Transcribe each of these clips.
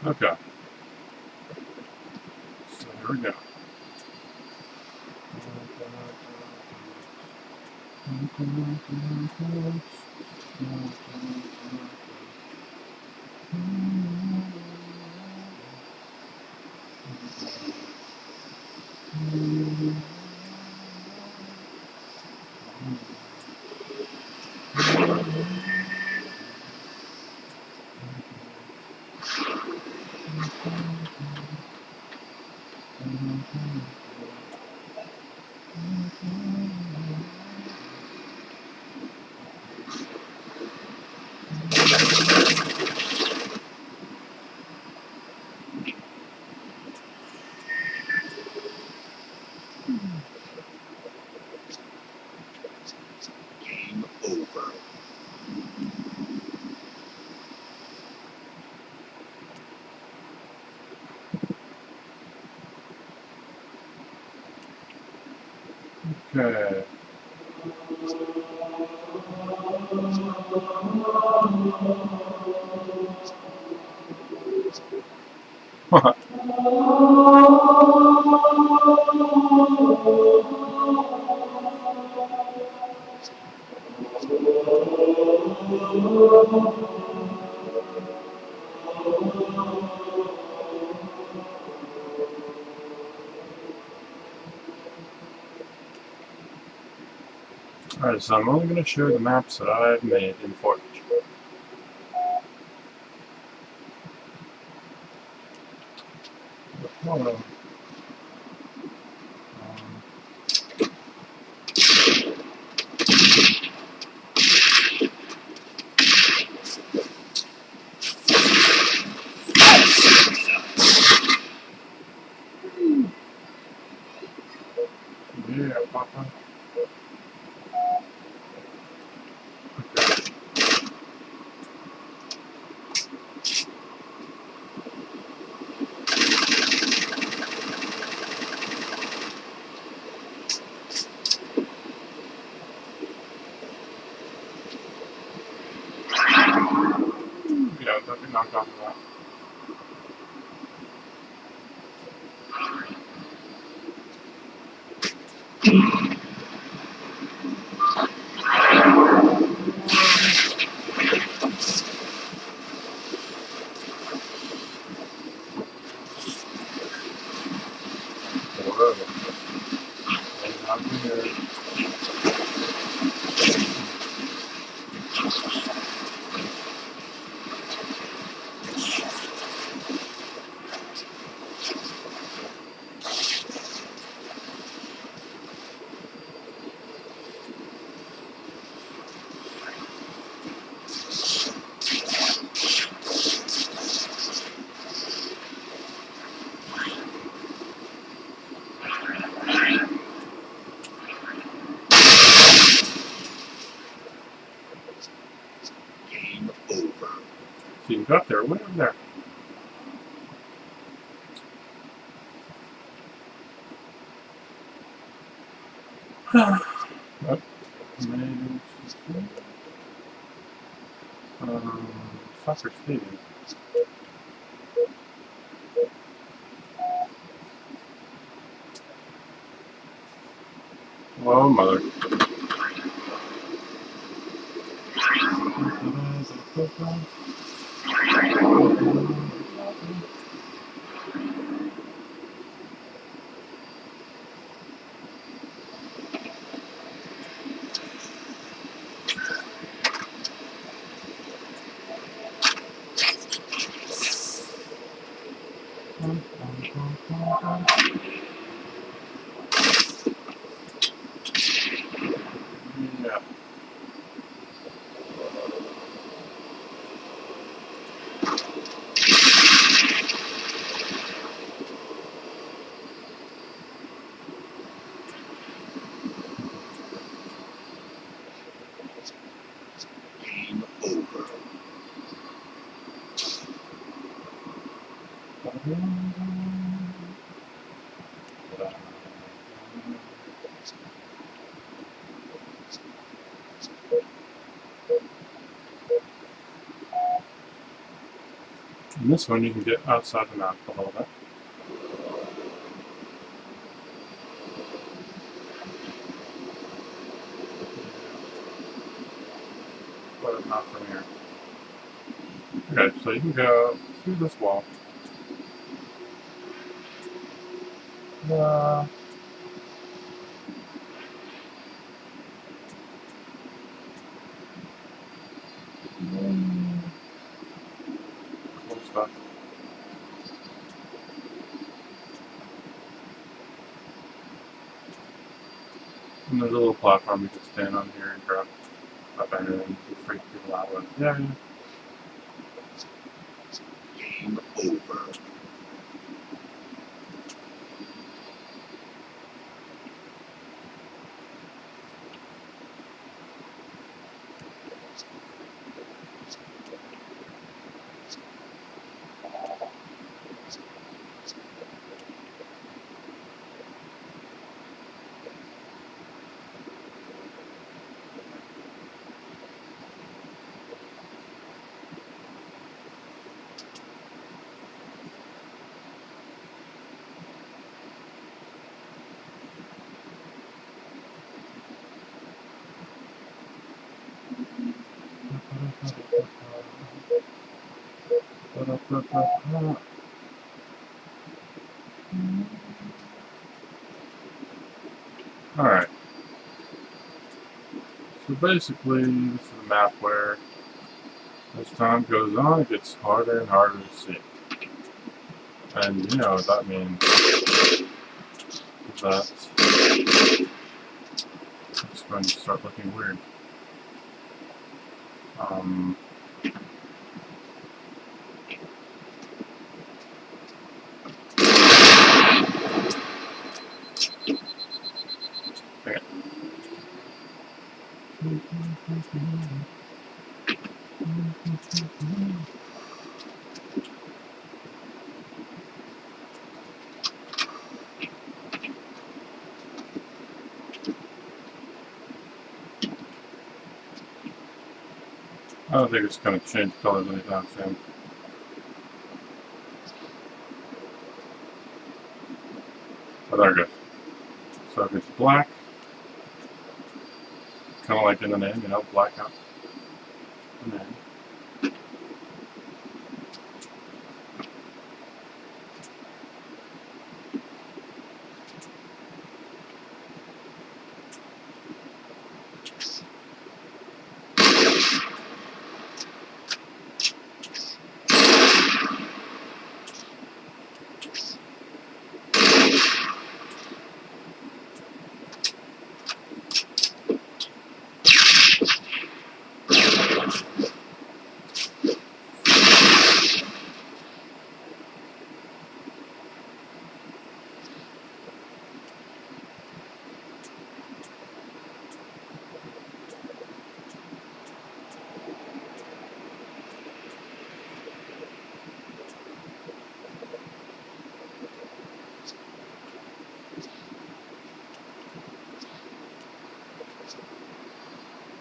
Okay. So here we go. Game over. Okay. Alright, so I'm only going to share the maps that I've made in Forge. Hello. Yeah, Papa. Okay. Yeah, that'd be knocked off of that. Whatever. And out here. Game over. So you got there, way over there. What? Soccer stadium. Oh, mother. Yeah. Game over. And this one you can get outside the map a little bit. But not from here. Okay, so you can go through this wall. Cool stuff. And there's a little platform you can stand on here and grab up anything to freak people out with. Yeah. Game over. Alright. So basically, this is a map where as time goes on, it gets harder and harder to see. And you know what that means. That it's going to start looking weird. Okay. I don't think it's going to change colors anytime soon. But there it goes. So if it's black, kind of like in the name, you know, BlackOut. The name.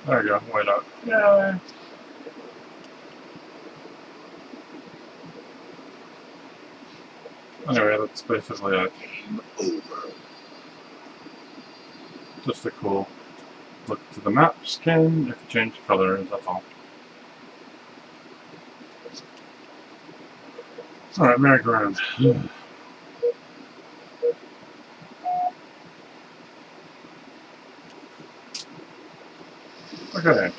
There you go, white out. Yay! Anyway, that's basically it. Game over. Just a cool look to the map skin if you change colors, that's all. Alright, merry-go-round. Okay.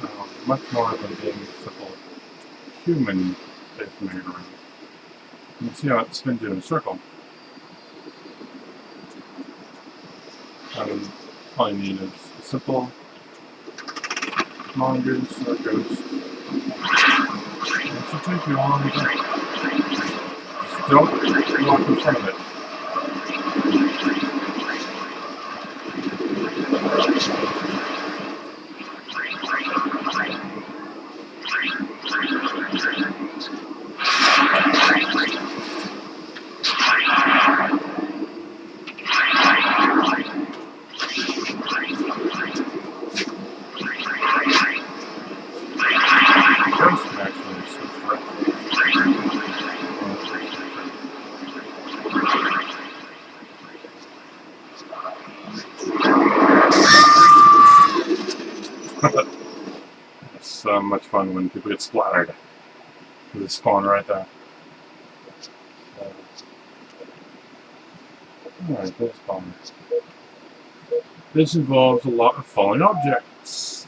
So, much more than being a simple human-based merry-go-round. You can see how it spins in a circle. And all you need is a simple mongoose or ghost. It should take you a long time. Just don't walk in front of it. Ghost can actually fun when people get splattered. They spawn right there. Alright, this spawn. This involves a lot of falling objects.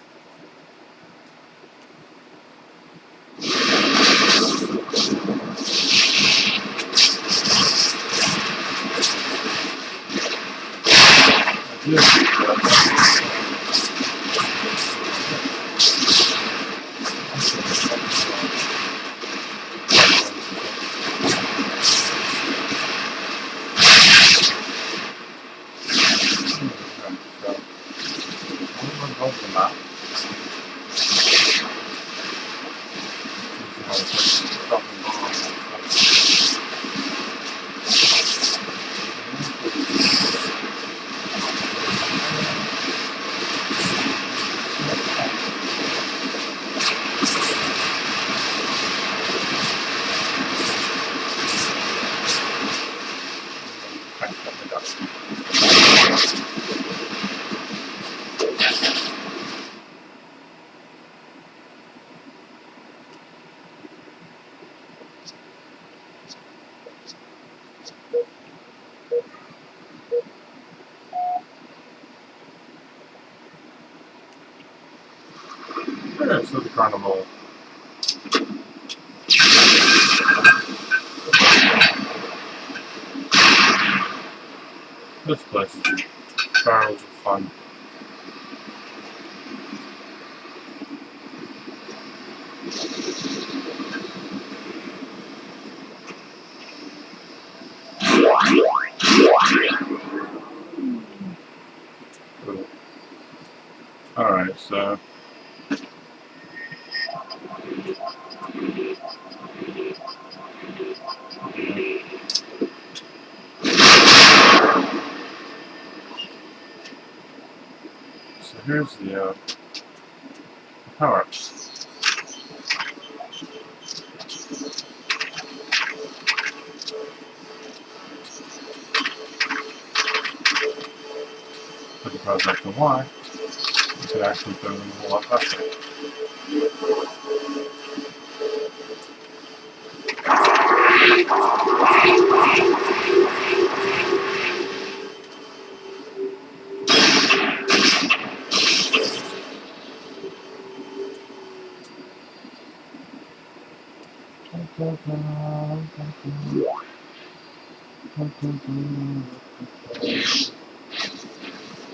Yeah, so the carnival. This place is barrels of fun. Cool. Alright, so here's the power-ups. Put the project to Y, you could actually go a whole lot faster.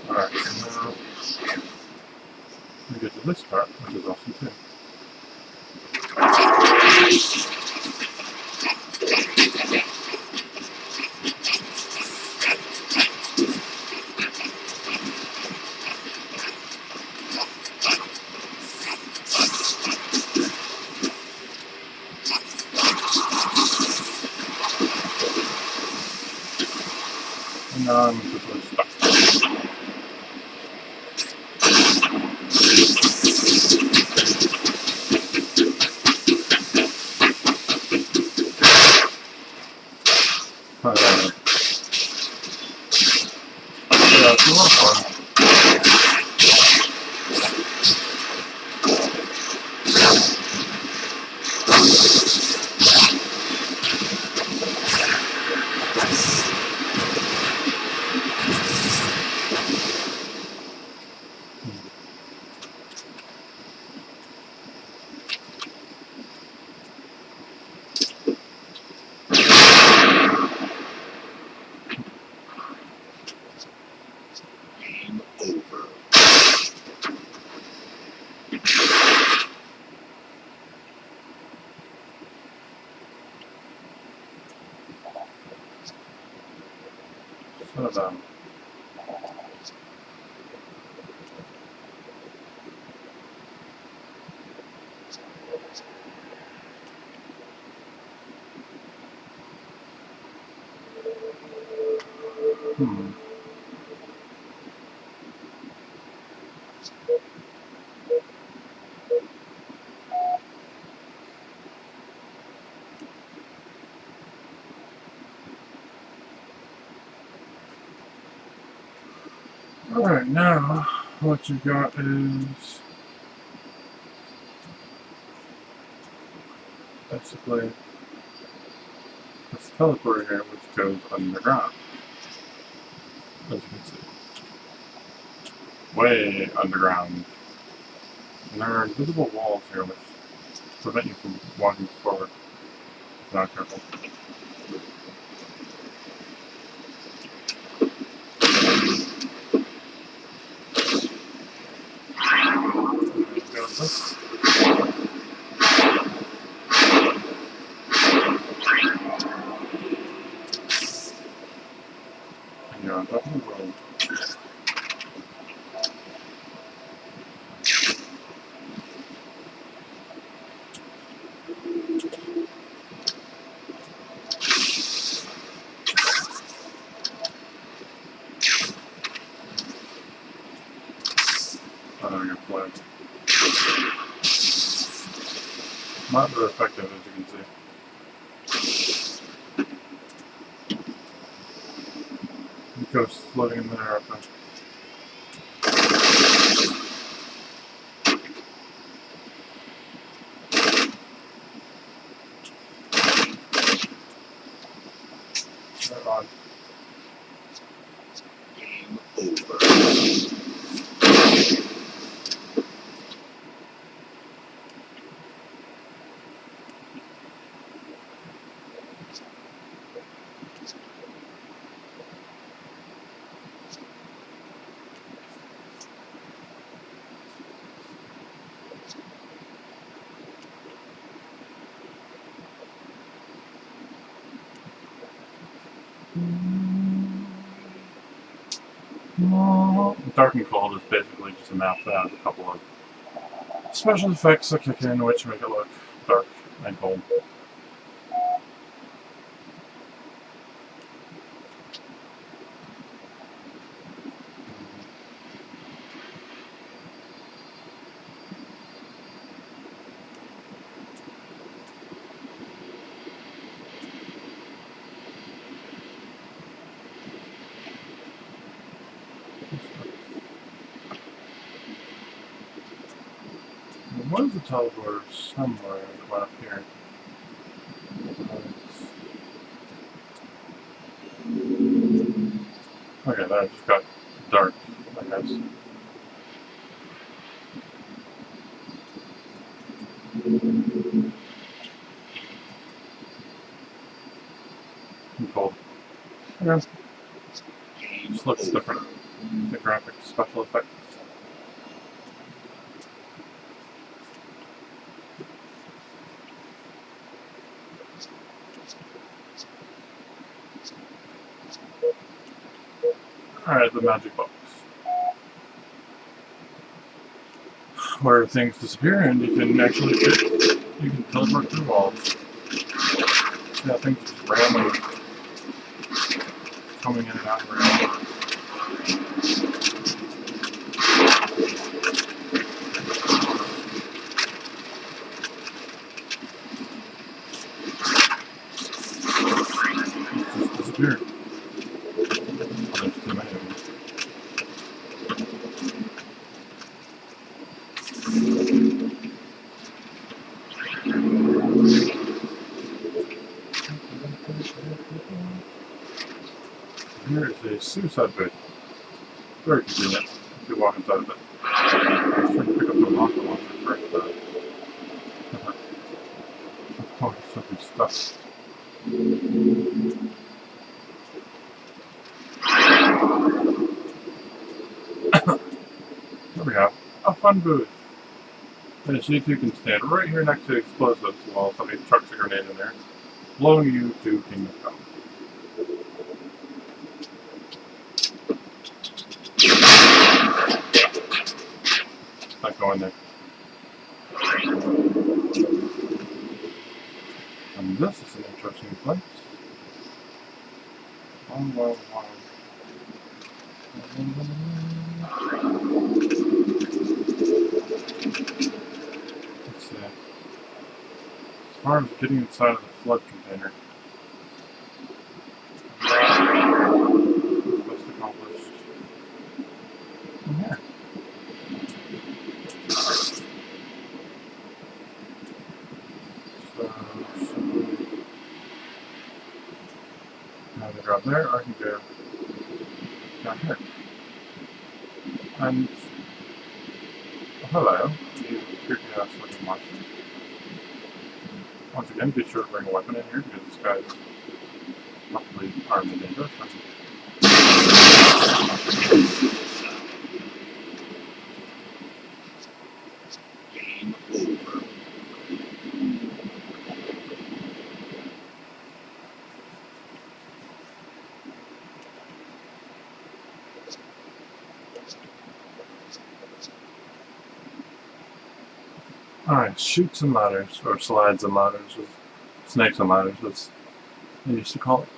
Alright, so now we get to this part, which is awesome too. And now I'm completely stuck. Yeah, it's a lot of fun. Game over. Son of a... Alright, now what you got is basically, this teleporter here, which goes underground, as you can see. Way underground. And there are invisible walls here which prevent you from walking forward if you're not careful. And you're on top of the world. Oh, your flag. Not very effective, as you can see. It goes floating in there up there. Right on. Game over. Dark and Cold is basically just a map that has a couple of special effects that kick in, which make it look dark and cold. What is the teleporter? Somewhere up here. Okay, that just got dark, I guess. And cold. Okay. Just looks different. The graphics, special effects. Alright, the magic box. Where things disappear and you can actually you can teleport through walls. Yeah, things just randomly coming in and out of reality. Just disappeared. Oh, there's too many of them. Here is a suicide booth. Very convenient if you walk inside of it. Let's try to pick up the rocket launcher first, though. Oh, there's something stuck. There we have a fun booth. And see if you can stand right here next to explosives while somebody chucks a grenade in there, blowing you to Kingdom Come. Not going there. And this is an interesting place. Wow. Let's see. As far as getting inside of the flood container, quest accomplished. In here. So either go up there or I can go down here. And hello, you creepy ass looking monster. Once again, be sure to bring a weapon in here because this guy's probably armed and dangerous. Game over. Alright, chutes and ladders, or slides and ladders, or snakes and ladders, as they used to call it.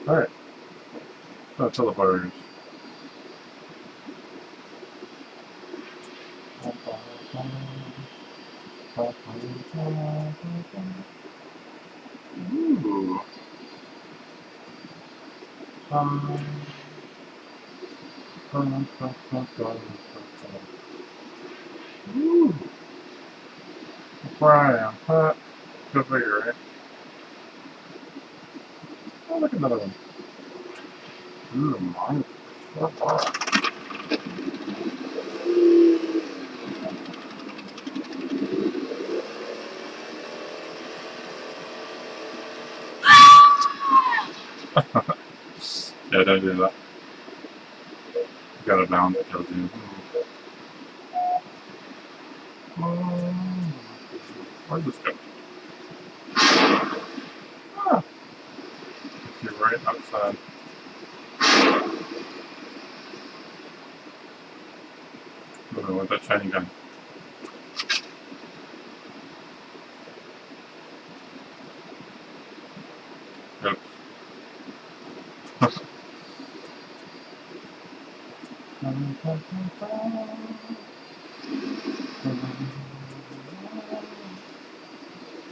Alright, so teleporters. Ooh. Ooh. Brian, huh? Go figure, right? Oh, look at another one. Ooh, mine. Yeah, don't do that. You got a bound that kills you. Where'd this go? Ah! You're right outside. Moving with that shiny gun. Oops.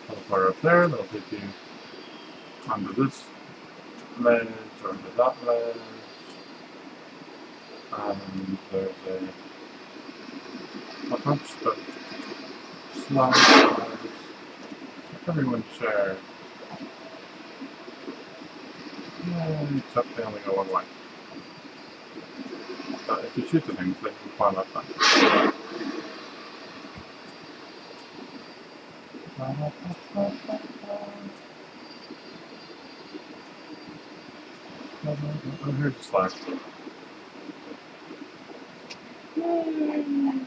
Teleport up there, that'll take you onto this ledge or to that ledge. And there's a bunch of slides. Everyone share. Yeah, except they only go one way. But if you shoot the things, they can climb up them. Oh, here's the slide. Yay!